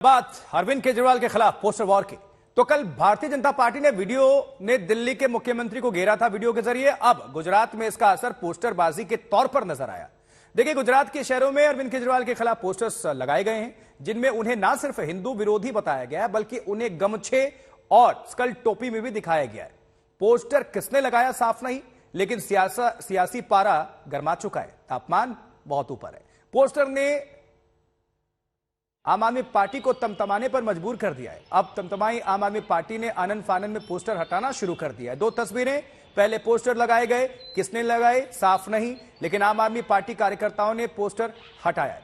बात अरविंद केजरीवाल के खिलाफ पोस्टर वॉर की। तो कल भारतीय जनता पार्टी ने वीडियो ने दिल्ली के मुख्यमंत्री को घेरा था वीडियो के जरिए। अब गुजरात में इसका असर पोस्टरबाजी के तौर पर नजर आया। देखिए, गुजरात के शहरों में अरविंद केजरीवाल के खिलाफ पोस्टर्स लगाए गए हैं, जिनमें उन्हें ना सिर्फ हिंदू विरोधी बताया गया है, बल्कि उन्हें गमछे और स्कल टोपी में भी दिखाया गया है। पोस्टर किसने लगाया साफ नहीं, लेकिन सियासी पारा गर्मा चुका है, तापमान बहुत ऊपर है। पोस्टर ने आम आदमी पार्टी को तमतमाने पर मजबूर कर दिया है। अब तमतमाई आम आदमी पार्टी ने आनन फानन में पोस्टर हटाना शुरू कर दिया है। दो तस्वीरें, पहले पोस्टर लगाए गए, किसने लगाए साफ नहीं, लेकिन आम आदमी पार्टी कार्यकर्ताओं ने पोस्टर हटाया है।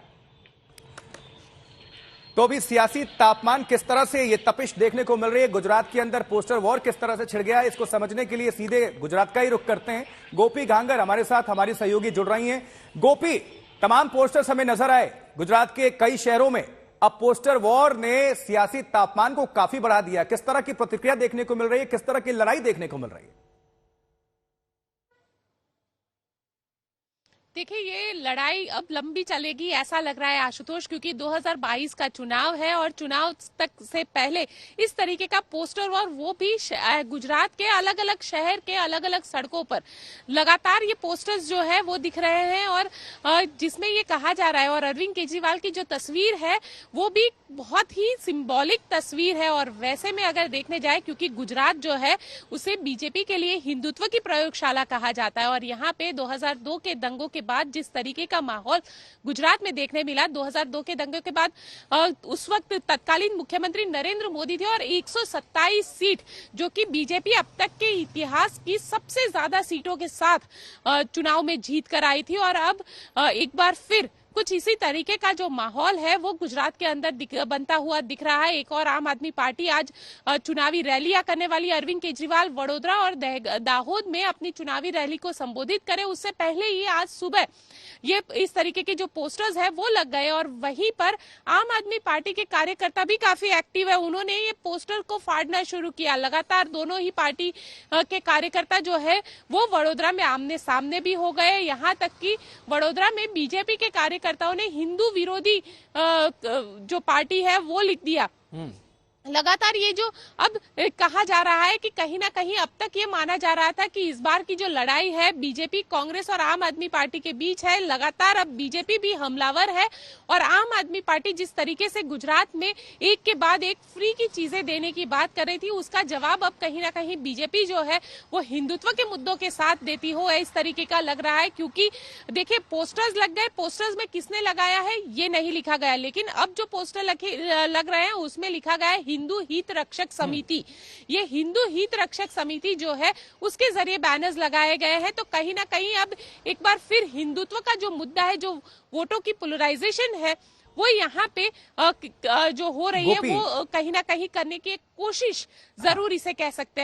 तो अभी सियासी तापमान किस तरह से ये तपिश देखने को मिल रही है, गुजरात के अंदर पोस्टर वॉर किस तरह से छिड़ गया है, इसको समझने के लिए सीधे गुजरात का ही रुख करते हैं। गोपी घांगर हमारे साथ, हमारी सहयोगी जुड़ रही हैं। गोपी, तमाम पोस्टर्स हमें नजर आए गुजरात के कई शहरों में। अब पोस्टर वॉर ने सियासी तापमान को काफी बढ़ा दिया। किस तरह की प्रतिक्रिया देखने को मिल रही है, किस तरह की लड़ाई देखने को मिल रही है? देखिए, ये लड़ाई अब लंबी चलेगी ऐसा लग रहा है आशुतोष, क्योंकि 2022 का चुनाव है और चुनाव तक से पहले इस तरीके का पोस्टर वॉर, वो भी गुजरात के अलग अलग शहर के अलग अलग सड़कों पर लगातार ये पोस्टर्स जो है वो दिख रहे हैं। और जिसमें ये कहा जा रहा है, और अरविंद केजरीवाल की जो तस्वीर है वो भी बहुत ही सिंबॉलिक तस्वीर है। और वैसे में अगर देखने जाए, क्योंकि गुजरात जो है उसे बीजेपी के लिए हिंदुत्व की प्रयोगशाला कहा जाता है, और यहाँ पे 2002 के दंगों के बाद जिस तरीके का माहौल गुजरात में देखने मिला, 2002 के दंगों के बाद उस वक्त तत्कालीन मुख्यमंत्री नरेंद्र मोदी थे, और 127 सीट जो कि बीजेपी अब तक के इतिहास की सबसे ज्यादा सीटों के साथ चुनाव में जीत कर आई थी। और अब एक बार फिर कुछ इसी तरीके का जो माहौल है वो गुजरात के अंदर बनता हुआ दिख रहा है। एक और आम आदमी पार्टी आज चुनावी रैलियां करने वाली। अरविंद केजरीवाल वडोदरा और दाहोद में अपनी चुनावी रैली को संबोधित करे उससे पहले ही आज सुबह ये इस तरीके के जो पोस्टर्स है वो लग गए। और वहीं पर आम आदमी पार्टी के कार्यकर्ता भी काफी एक्टिव है, उन्होंने ये पोस्टर को फाड़ना शुरू किया। लगातार दोनों ही पार्टी के कार्यकर्ता जो है वो वडोदरा में आमने सामने भी हो गए। यहाँ तक कि वडोदरा में बीजेपी के कार्यकर्ताओं ने हिंदू विरोधी जो पार्टी है वो लिख दिया। लगातार ये जो अब कहा जा रहा है कि कहीं ना कहीं अब तक ये माना जा रहा था कि इस बार की जो लड़ाई है बीजेपी, कांग्रेस और आम आदमी पार्टी के बीच है। लगातार अब बीजेपी भी हमलावर है, और आम आदमी पार्टी जिस तरीके से गुजरात में एक के बाद एक फ्री की चीजें देने की बात कर रही थी, उसका जवाब अब कहीं ना कहीं बीजेपी जो है वो हिंदुत्व के मुद्दों के साथ देती हो, इस तरीके का लग रहा है। क्योंकि देखिए, पोस्टर्स लग गए, पोस्टर्स में किसने लगाया है ये नहीं लिखा गया, लेकिन अब जो पोस्टर लग रहे हैं उसमें लिखा गया है हिंदू हित रक्षक समिति। ये हिंदू हित रक्षक समिति जो है उसके जरिए बैनर्स लगाए गए हैं। तो कहीं ना कहीं अब एक बार फिर हिंदुत्व का जो मुद्दा है, जो वोटों की पोलराइजेशन है, वो यहाँ पे जो हो रही है वो कहीं ना कहीं करने की एक कोशिश जरूर इसे कह सकते हैं।